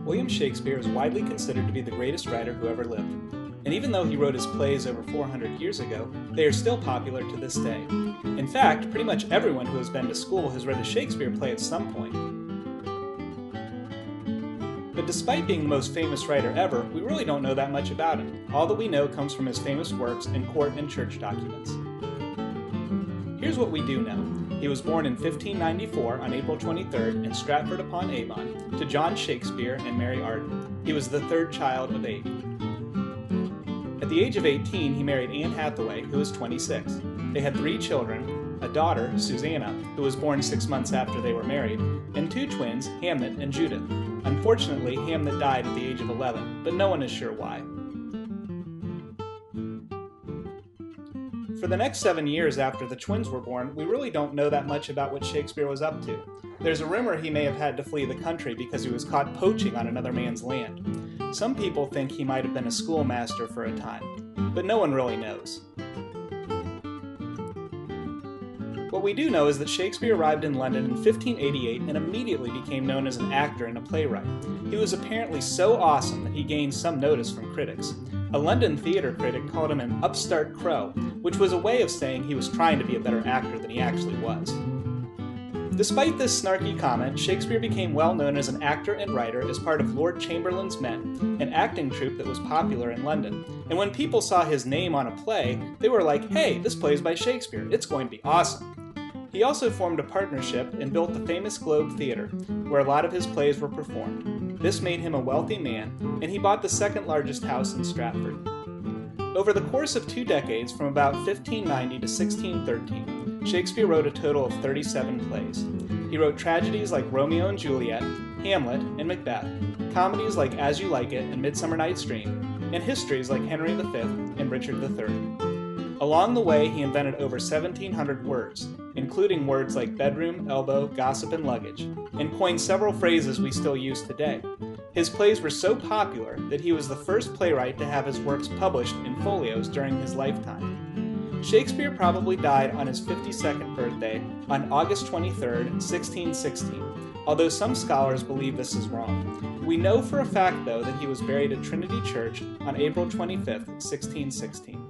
William Shakespeare is widely considered to be the greatest writer who ever lived. And even though he wrote his plays over 400 years ago, they are still popular to this day. In fact, pretty much everyone who has been to school has read a Shakespeare play at some point. But despite being the most famous writer ever, we really don't know that much about him. All that we know comes from his famous works in court and church documents. Here's what we do know. He was born in 1594 on April 23rd in Stratford-upon-Avon to John Shakespeare and Mary Arden. He was the third child of 8. At the age of 18, he married Anne Hathaway, who was 26. They had 3 children, a daughter, Susanna, who was born 6 months after they were married, and 2 twins, Hamlet and Judith. Unfortunately, Hamlet died at the age of 11, but no one is sure why. For the next 7 years after the twins were born, we really don't know that much about what Shakespeare was up to. There's a rumor he may have had to flee the country because he was caught poaching on another man's land. Some people think he might have been a schoolmaster for a time, but no one really knows. What we do know is that Shakespeare arrived in London in 1588 and immediately became known as an actor and a playwright. He was apparently so awesome that he gained some notice from critics. A London theater critic called him an upstart crow, which was a way of saying he was trying to be a better actor than he actually was. Despite this snarky comment, Shakespeare became well known as an actor and writer as part of Lord Chamberlain's Men, an acting troupe that was popular in London. And when people saw his name on a play, they were like, "Hey, this play's by Shakespeare, it's going to be awesome." He also formed a partnership and built the famous Globe Theatre, where a lot of his plays were performed. This made him a wealthy man, and he bought the second largest house in Stratford. Over the course of 2 decades, from about 1590 to 1613, Shakespeare wrote a total of 37 plays. He wrote tragedies like Romeo and Juliet, Hamlet, and Macbeth, comedies like As You Like It and Midsummer Night's Dream, and histories like Henry V and Richard III. Along the way, he invented over 1,700 words, including words like bedroom, elbow, gossip, and luggage, and coined several phrases we still use today. His plays were so popular that he was the first playwright to have his works published in folios during his lifetime. Shakespeare probably died on his 52nd birthday on August 23, 1616, although some scholars believe this is wrong. We know for a fact, though, that he was buried at Trinity Church on April 25, 1616.